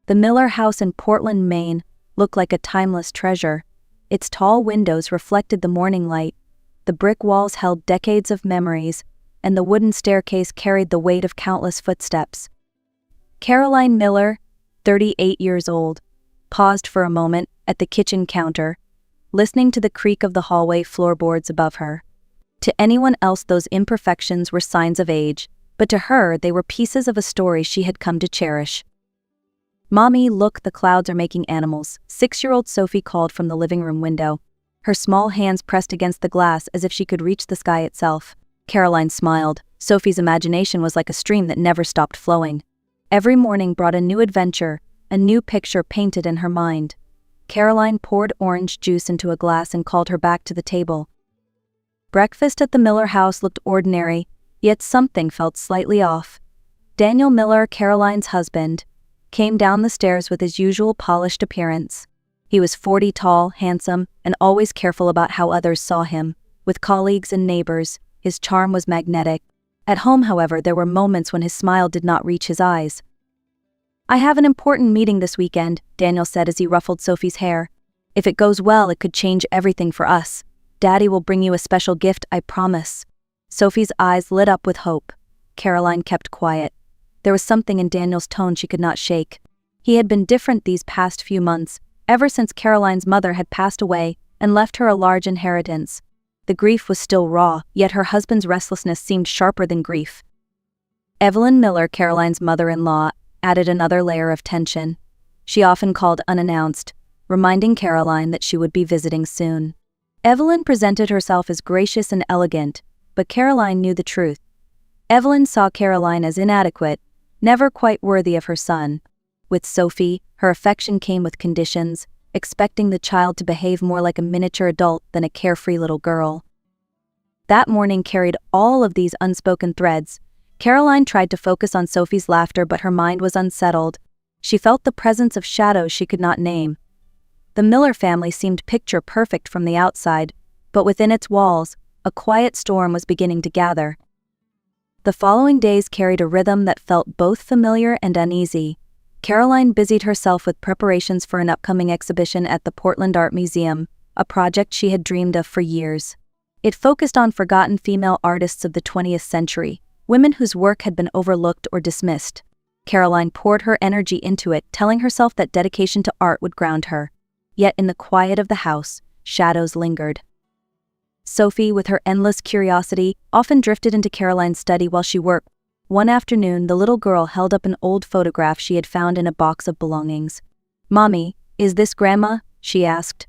The Miller house in Portland, Maine, looked like a timeless treasure. Its tall windows reflected the morning light, the brick walls held decades of memories, and the wooden staircase carried the weight of countless footsteps. Caroline Miller, 38 years old, paused for a moment at the kitchen counter, listening to the creak of the hallway floorboards above her. To anyone else, those imperfections were signs of age, but to her they were pieces of a story she had come to cherish. "Mommy, look, the clouds are making animals," 6-year-old Sophie called from the living room window, her small hands pressed against the glass as if she could reach the sky itself. Caroline smiled. Sophie's imagination was like a stream that never stopped flowing. Every morning brought a new adventure, a new picture painted in her mind. Caroline poured orange juice into a glass and called her back to the table. Breakfast at the Miller house looked ordinary, yet something felt slightly off. Daniel Miller, Caroline's husband, came down the stairs with his usual polished appearance. He was 40 tall, handsome, and always careful about how others saw him. With colleagues and neighbors, his charm was magnetic. At home, however, there were moments when his smile did not reach his eyes. "I have an important meeting this weekend," Daniel said as he ruffled Sophie's hair. "If it goes well, it could change everything for us. Daddy will bring you a special gift, I promise." Sophie's eyes lit up with hope. Caroline kept quiet. There was something in Daniel's tone she could not shake. He had been different these past few months, ever since Caroline's mother had passed away and left her a large inheritance. The grief was still raw, yet her husband's restlessness seemed sharper than grief. Evelyn Miller, Caroline's mother-in-law, added another layer of tension. She often called unannounced, reminding Caroline that she would be visiting soon. Evelyn presented herself as gracious and elegant, but Caroline knew the truth. Evelyn saw Caroline as inadequate, never quite worthy of her son. With Sophie, her affection came with conditions, expecting the child to behave more like a miniature adult than a carefree little girl. That morning carried all of these unspoken threads. Caroline tried to focus on Sophie's laughter, but her mind was unsettled. She felt the presence of shadows she could not name. The Miller family seemed picture perfect from the outside, but within its walls, a quiet storm was beginning to gather. The following days carried a rhythm that felt both familiar and uneasy. Caroline busied herself with preparations for an upcoming exhibition at the Portland Art Museum, a project she had dreamed of for years. It focused on forgotten female artists of the 20th century, women whose work had been overlooked or dismissed. Caroline poured her energy into it, telling herself that dedication to art would ground her. Yet in the quiet of the house, shadows lingered. Sophie, with her endless curiosity, often drifted into Caroline's study while she worked. One afternoon, the little girl held up an old photograph she had found in a box of belongings. "Mommy, is this Grandma?" she asked.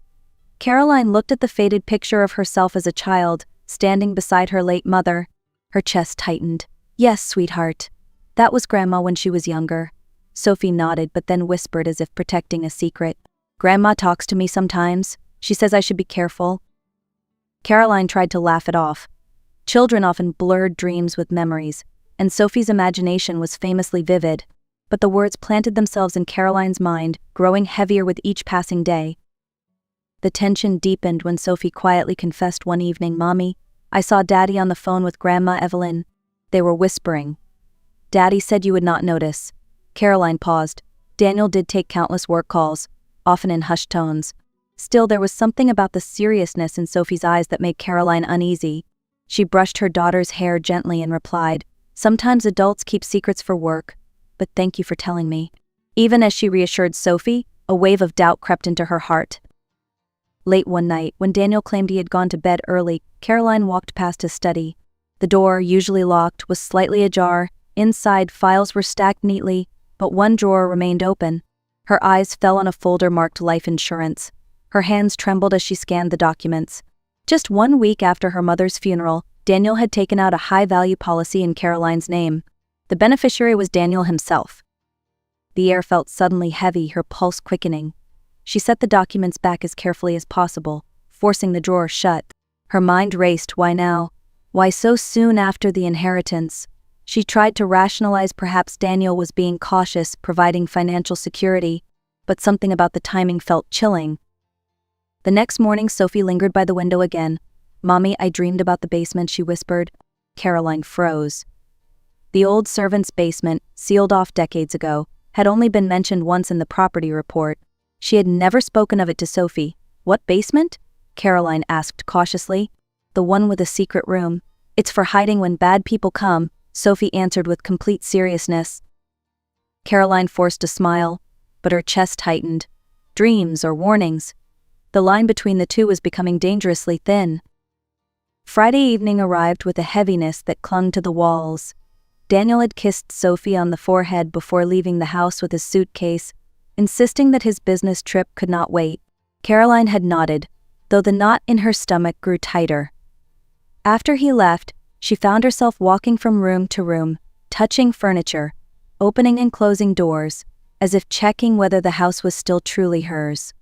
Caroline looked at the faded picture of herself as a child, standing beside her late mother. Her chest tightened. "Yes, sweetheart. That was Grandma when she was younger." Sophie nodded but then whispered as if protecting a secret. "Grandma talks to me sometimes. She says I should be careful." Caroline tried to laugh it off. Children often blurred dreams with memories, and Sophie's imagination was famously vivid. But the words planted themselves in Caroline's mind, growing heavier with each passing day. The tension deepened when Sophie quietly confessed one evening, "Mommy, I saw Daddy on the phone with Grandma Evelyn." They were whispering. "Daddy said you would not notice." Caroline paused. Daniel did take countless work calls, often in hushed tones. Still, there was something about the seriousness in Sophie's eyes that made Caroline uneasy. She brushed her daughter's hair gently and replied, "Sometimes adults keep secrets for work, but thank you for telling me." Even as she reassured Sophie, a wave of doubt crept into her heart. Late one night, when Daniel claimed he had gone to bed early, Caroline walked past his study. The door, usually locked, was slightly ajar. Inside, files were stacked neatly, but one drawer remained open. Her eyes fell on a folder marked life insurance. Her hands trembled as she scanned the documents. Just 1 week after her mother's funeral, Daniel had taken out a high-value policy in Caroline's name. The beneficiary was Daniel himself. The air felt suddenly heavy, her pulse quickening. She set the documents back as carefully as possible, forcing the drawer shut. Her mind raced. Why now? Why so soon after the inheritance? She tried to rationalize perhaps Daniel was being cautious, providing financial security, but something about the timing felt chilling. The next morning, Sophie lingered by the window again. "Mommy, I dreamed about the basement," she whispered. Caroline froze. The old servant's basement, sealed off decades ago, had only been mentioned once in the property report. She had never spoken of it to Sophie. "What basement?" Caroline asked cautiously. "The one with a secret room. It's for hiding when bad people come," Sophie answered with complete seriousness. Caroline forced a smile, but her chest tightened. Dreams or warnings? The line between the two was becoming dangerously thin. Friday evening arrived with a heaviness that clung to the walls. Daniel had kissed Sophie on the forehead before leaving the house with his suitcase, insisting that his business trip could not wait. Caroline had nodded, though the knot in her stomach grew tighter. After he left, she found herself walking from room to room, touching furniture, opening and closing doors, as if checking whether the house was still truly hers.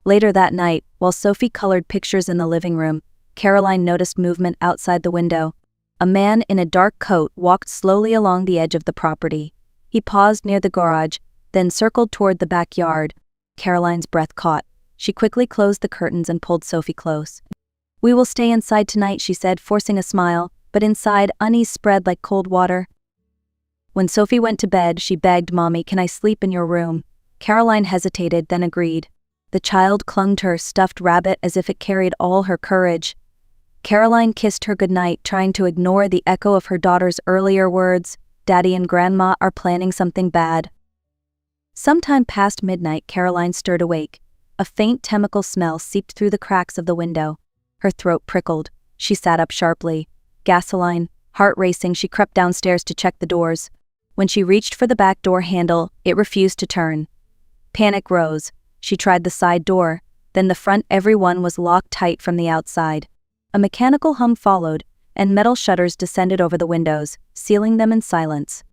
Later that night, while Sophie colored pictures in the living room, Caroline noticed movement outside the window. A man in a dark coat walked slowly along the edge of the property. He paused near the garage, then circled toward the backyard. Caroline's breath caught. She quickly closed the curtains and pulled Sophie close. "We will stay inside tonight," she said, forcing a smile, but inside, unease spread like cold water. When Sophie went to bed, she begged, "Mommy, can I sleep in your room?" Caroline hesitated, then agreed. The child clung to her stuffed rabbit as if it carried all her courage. Caroline kissed her goodnight, trying to ignore the echo of her daughter's earlier words, "Daddy and Grandma are planning something bad." Sometime past midnight, Caroline stirred awake. A faint chemical smell seeped through the cracks of the window. Her throat prickled. She sat up sharply. Gasoline, heart racing, she crept downstairs to check the doors. When she reached for the back door handle, it refused to turn. Panic rose. She tried the side door, then the front. Every one was locked tight from the outside. A mechanical hum followed, and metal shutters descended over the windows, sealing them in silence.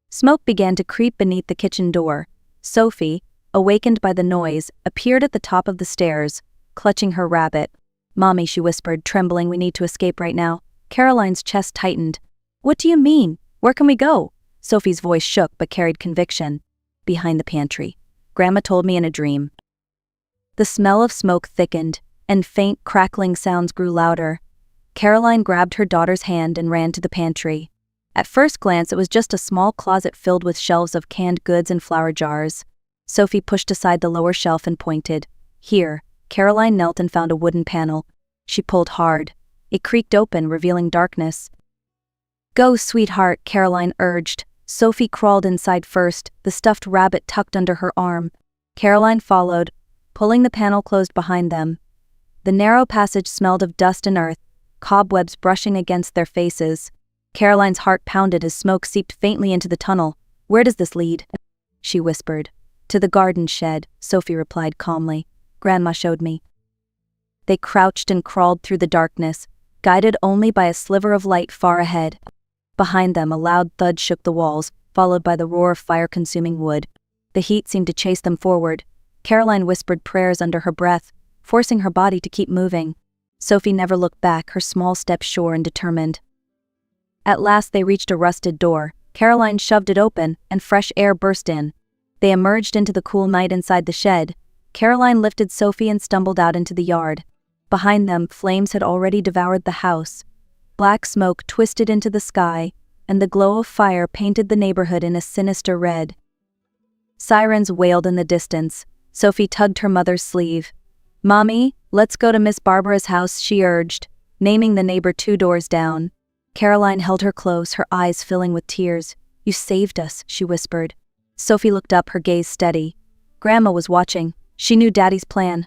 Smoke began to creep beneath the kitchen door. Sophie, awakened by the noise, appeared at the top of the stairs, clutching her rabbit. "Mommy," she whispered, trembling, "we need to escape right now." Caroline's chest tightened. "What do you mean? Where can we go?" Sophie's voice shook but carried conviction. "Behind the pantry. Grandma told me in a dream." The smell of smoke thickened, and faint crackling sounds grew louder. Caroline grabbed her daughter's hand and ran to the pantry. At first glance, it was just a small closet filled with shelves of canned goods and flour jars. Sophie pushed aside the lower shelf and pointed. "Here." Caroline knelt and found a wooden panel. She pulled hard. It creaked open, revealing darkness. "Go, sweetheart," Caroline urged. Sophie crawled inside first, the stuffed rabbit tucked under her arm. Caroline followed, pulling the panel closed behind them. The narrow passage smelled of dust and earth, cobwebs brushing against their faces. Caroline's heart pounded as smoke seeped faintly into the tunnel. "Where does this lead?" she whispered. "To the garden shed," Sophie replied calmly. "Grandma showed me." They crouched and crawled through the darkness, guided only by a sliver of light far ahead. Behind them, a loud thud shook the walls, followed by the roar of fire-consuming wood. The heat seemed to chase them forward. Caroline whispered prayers under her breath, forcing her body to keep moving. Sophie never looked back, her small steps sure and determined. At last they reached a rusted door. Caroline shoved it open, and fresh air burst in. They emerged into the cool night inside the shed. Caroline lifted Sophie and stumbled out into the yard. Behind them, flames had already devoured the house. Black smoke twisted into the sky, and the glow of fire painted the neighborhood in a sinister red. Sirens wailed in the distance. Sophie tugged her mother's sleeve. "Mommy, let's go to Miss Barbara's house," she urged, naming the neighbor 2 doors down. Caroline held her close, her eyes filling with tears. "You saved us," she whispered. Sophie looked up, her gaze steady. Grandma was watching. She knew Daddy's plan.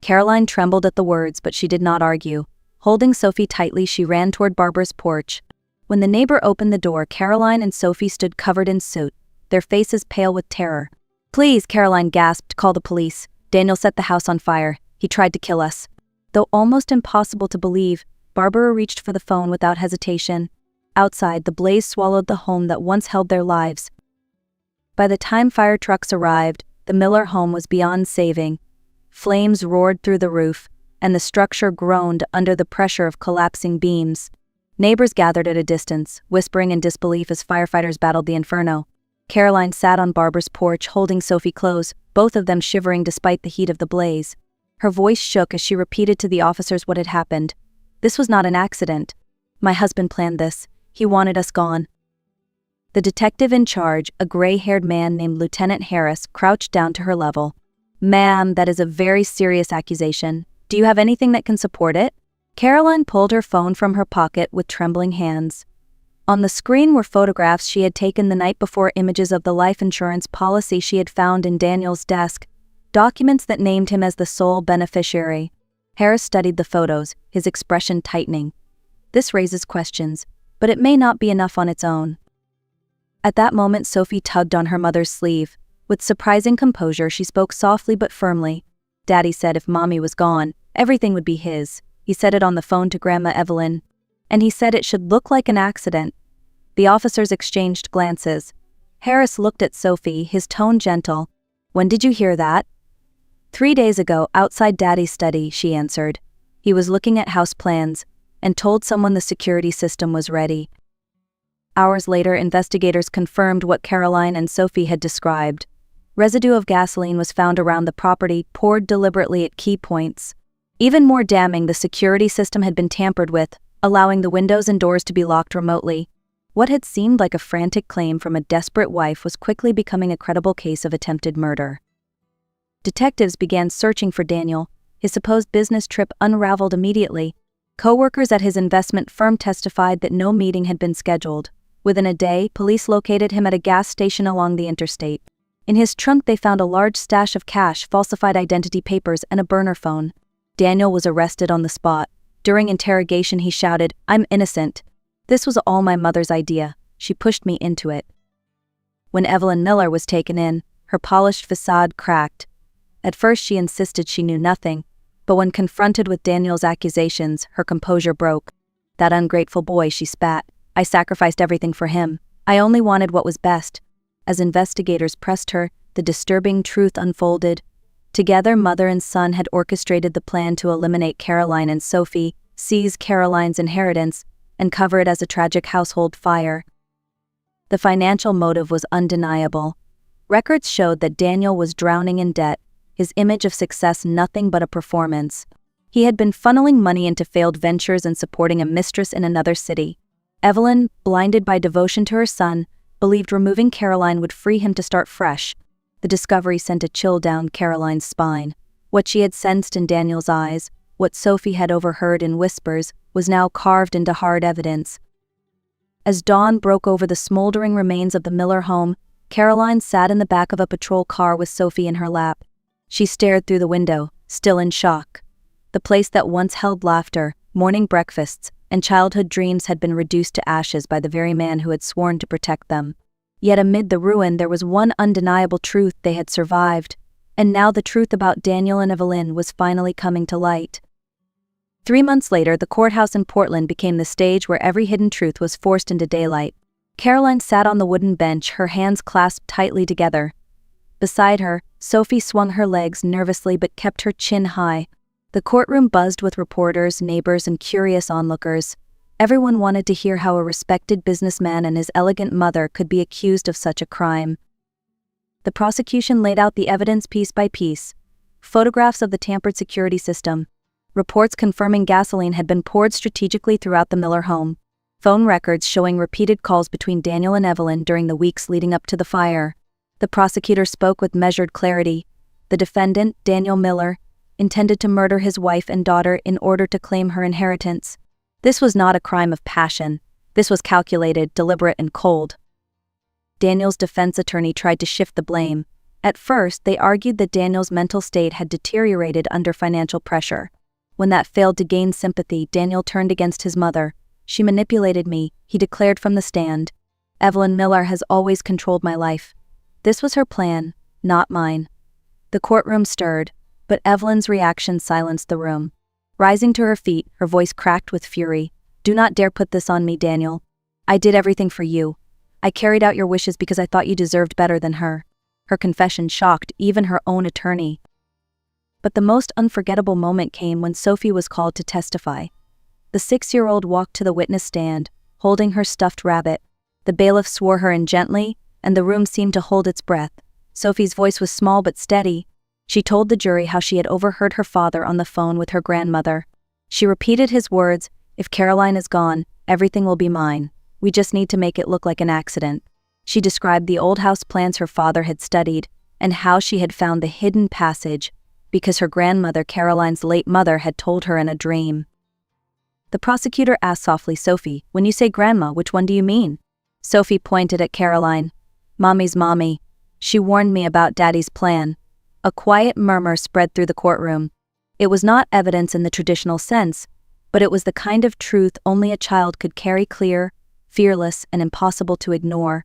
Caroline trembled at the words, but she did not argue. Holding Sophie tightly, she ran toward Barbara's porch. When the neighbor opened the door, Caroline and Sophie stood covered in soot, their faces pale with terror. "Please," Caroline gasped, "call the police. Daniel set the house on fire. He tried to kill us." Though almost impossible to believe, Barbara reached for the phone without hesitation. Outside, the blaze swallowed the home that once held their lives. By the time fire trucks arrived, the Miller home was beyond saving. Flames roared through the roof, and the structure groaned under the pressure of collapsing beams. Neighbors gathered at a distance, whispering in disbelief as firefighters battled the inferno. Caroline sat on Barbara's porch, holding Sophie close, both of them shivering despite the heat of the blaze. Her voice shook as she repeated to the officers what had happened. "This was not an accident. My husband planned this. He wanted us gone." The detective in charge, a gray-haired man named Lieutenant Harris, crouched down to her level. "Ma'am, that is a very serious accusation. Do you have anything that can support it?" Caroline pulled her phone from her pocket with trembling hands. On the screen were photographs she had taken the night before, images of the life insurance policy she had found in Daniel's desk, documents that named him as the sole beneficiary. Harris studied the photos, his expression tightening. "This raises questions, but it may not be enough on its own." At that moment, Sophie tugged on her mother's sleeve. With surprising composure, she spoke softly but firmly. "Daddy said if Mommy was gone, everything would be his. He said it on the phone to Grandma Evelyn. And he said it should look like an accident." The officers exchanged glances. Harris looked at Sophie, his tone gentle. "When did you hear that?" "3 days ago, outside Daddy's study," she answered. "He was looking at house plans and told someone the security system was ready." Hours later, investigators confirmed what Caroline and Sophie had described. Residue of gasoline was found around the property, poured deliberately at key points. Even more damning, the security system had been tampered with, allowing the windows and doors to be locked remotely. What had seemed like a frantic claim from a desperate wife was quickly becoming a credible case of attempted murder. Detectives began searching for Daniel. His supposed business trip unraveled immediately. Co-workers at his investment firm testified that no meeting had been scheduled. Within a day, police located him at a gas station along the interstate. In his trunk, they found a large stash of cash, falsified identity papers, and a burner phone. Daniel was arrested on the spot. During interrogation, he shouted, "I'm innocent. This was all my mother's idea. She pushed me into it." When Evelyn Miller was taken in, her polished facade cracked. At first, she insisted she knew nothing, but when confronted with Daniel's accusations, her composure broke. "That ungrateful boy," she spat. "I sacrificed everything for him. I only wanted what was best." As investigators pressed her, the disturbing truth unfolded. Together, mother and son had orchestrated the plan to eliminate Caroline and Sophie, seize Caroline's inheritance, and cover it as a tragic household fire. The financial motive was undeniable. Records showed that Daniel was drowning in debt, his image of success nothing but a performance. He had been funneling money into failed ventures and supporting a mistress in another city. Evelyn, blinded by devotion to her son, believed removing Caroline would free him to start fresh. The discovery sent a chill down Caroline's spine. What she had sensed in Daniel's eyes, what Sophie had overheard in whispers, was now carved into hard evidence. As dawn broke over the smoldering remains of the Miller home, Caroline sat in the back of a patrol car with Sophie in her lap. She stared through the window, still in shock. The place that once held laughter, morning breakfasts, and childhood dreams had been reduced to ashes by the very man who had sworn to protect them. Yet amid the ruin there was one undeniable truth: they had survived. And now the truth about Daniel and Evelyn was finally coming to light. 3 months later, the courthouse in Portland became the stage where every hidden truth was forced into daylight. Caroline sat on the wooden bench, her hands clasped tightly together. Beside her, Sophie swung her legs nervously but kept her chin high. The courtroom buzzed with reporters, neighbors, and curious onlookers. Everyone wanted to hear how a respected businessman and his elegant mother could be accused of such a crime. The prosecution laid out the evidence piece by piece. Photographs of the tampered security system. Reports confirming gasoline had been poured strategically throughout the Miller home. Phone records showing repeated calls between Daniel and Evelyn during the weeks leading up to the fire. The prosecutor spoke with measured clarity. The defendant, Daniel Miller, intended to murder his wife and daughter in order to claim her inheritance. This was not a crime of passion. This was calculated, deliberate, and cold. Daniel's defense attorney tried to shift the blame. At first, they argued that Daniel's mental state had deteriorated under financial pressure. When that failed to gain sympathy, Daniel turned against his mother. "She manipulated me," he declared from the stand. "Evelyn Miller has always controlled my life. This was her plan, not mine." The courtroom stirred, but Evelyn's reaction silenced the room. Rising to her feet, her voice cracked with fury. "Do not dare put this on me, Daniel. I did everything for you. I carried out your wishes because I thought you deserved better than her." Her confession shocked even her own attorney. But the most unforgettable moment came when Sophie was called to testify. The 6-year-old walked to the witness stand, holding her stuffed rabbit. The bailiff swore her in gently, and the room seemed to hold its breath. Sophie's voice was small but steady. She told the jury how she had overheard her father on the phone with her grandmother. She repeated his words, "If Caroline is gone, everything will be mine. We just need to make it look like an accident." She described the old house plans her father had studied and how she had found the hidden passage because her grandmother, Caroline's late mother, had told her in a dream. The prosecutor asked softly, "Sophie, when you say grandma, which one do you mean?" Sophie pointed at Caroline. "Mommy's mommy. She warned me about Daddy's plan." A quiet murmur spread through the courtroom. It was not evidence in the traditional sense, but it was the kind of truth only a child could carry, clear, fearless, and impossible to ignore.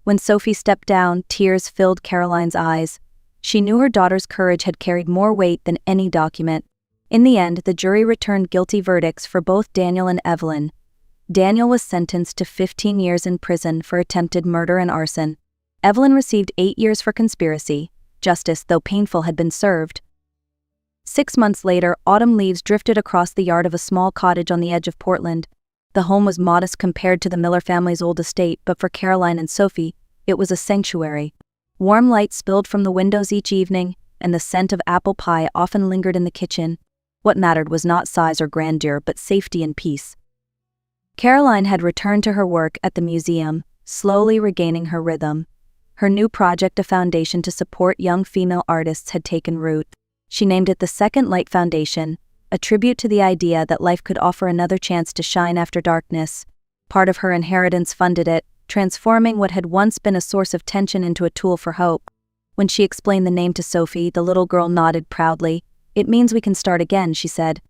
When Sophie stepped down, tears filled Caroline's eyes. She knew her daughter's courage had carried more weight than any document. In the end, the jury returned guilty verdicts for both Daniel and Evelyn. Daniel was sentenced to 15 years in prison for attempted murder and arson. Evelyn received 8 years for conspiracy. Justice, though painful, had been served. 6 months later, autumn leaves drifted across the yard of a small cottage on the edge of Portland. The home was modest compared to the Miller family's old estate, but for Caroline and Sophie, it was a sanctuary. Warm light spilled from the windows each evening, and the scent of apple pie often lingered in the kitchen. What mattered was not size or grandeur, but safety and peace. Caroline had returned to her work at the museum, slowly regaining her rhythm. Her new project, a foundation to support young female artists, had taken root. She named it the Second Light Foundation, a tribute to the idea that life could offer another chance to shine after darkness. Part of her inheritance funded it, transforming what had once been a source of tension into a tool for hope. When she explained the name to Sophie, the little girl nodded proudly. "It means we can start again," she said.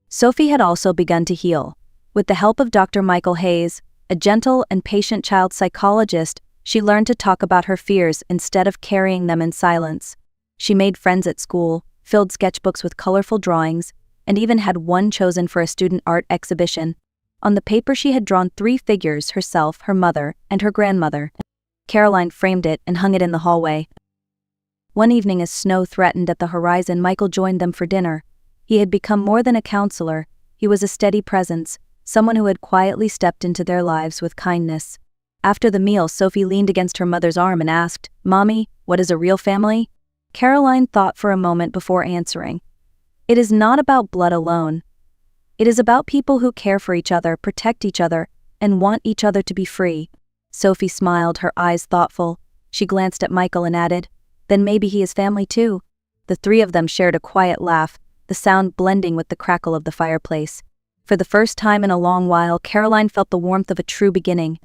Sophie had also begun to heal. With the help of Dr. Michael Hayes, a gentle and patient child psychologist, she learned to talk about her fears instead of carrying them in silence. She made friends at school, filled sketchbooks with colorful drawings, and even had one chosen for a student art exhibition. On the paper she had drawn 3 figures: herself, her mother, and her grandmother. Caroline framed it and hung it in the hallway. One evening, as snow threatened at the horizon, Michael joined them for dinner. He had become more than a counselor. He was a steady presence, someone who had quietly stepped into their lives with kindness. After the meal, Sophie leaned against her mother's arm and asked, "Mommy, what is a real family?" Caroline thought for a moment before answering. "It is not about blood alone. It is about people who care for each other, protect each other, and want each other to be free." Sophie smiled, her eyes thoughtful. She glanced at Michael and added, "Then maybe he is family too." The 3 of them shared a quiet laugh, the sound blending with the crackle of the fireplace. For the first time in a long while, Caroline felt the warmth of a true beginning.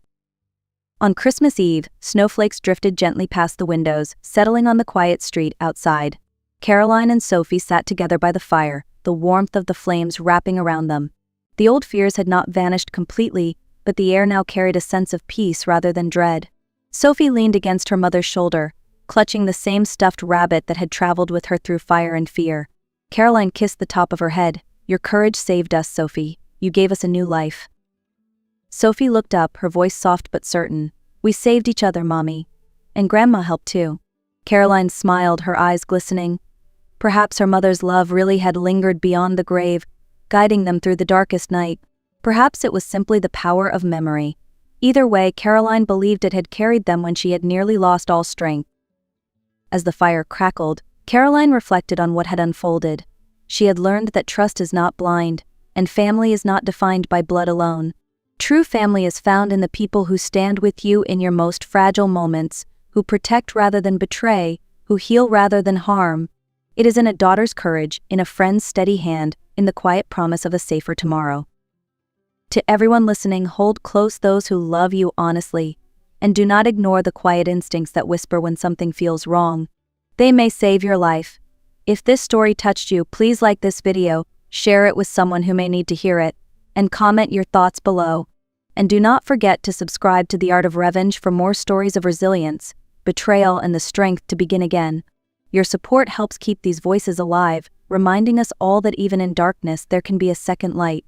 On Christmas Eve, snowflakes drifted gently past the windows, settling on the quiet street outside. Caroline and Sophie sat together by the fire, the warmth of the flames wrapping around them. The old fears had not vanished completely, but the air now carried a sense of peace rather than dread. Sophie leaned against her mother's shoulder, clutching the same stuffed rabbit that had traveled with her through fire and fear. Caroline kissed the top of her head. "Your courage saved us, Sophie. You gave us a new life." Sophie looked up, her voice soft but certain. "We saved each other, Mommy. And Grandma helped too." Caroline smiled, her eyes glistening. Perhaps her mother's love really had lingered beyond the grave, guiding them through the darkest night. Perhaps it was simply the power of memory. Either way, Caroline believed it had carried them when she had nearly lost all strength. As the fire crackled, Caroline reflected on what had unfolded. She had learned that trust is not blind, and family is not defined by blood alone. True family is found in the people who stand with you in your most fragile moments, who protect rather than betray, who heal rather than harm. It is in a daughter's courage, in a friend's steady hand, in the quiet promise of a safer tomorrow. To everyone listening, hold close those who love you honestly, and do not ignore the quiet instincts that whisper when something feels wrong. They may save your life. If this story touched you, please like this video, share it with someone who may need to hear it, and comment your thoughts below. And do not forget to subscribe to The Art of Revenge for more stories of resilience, betrayal, and the strength to begin again. Your support helps keep these voices alive, reminding us all that even in darkness there can be a second light.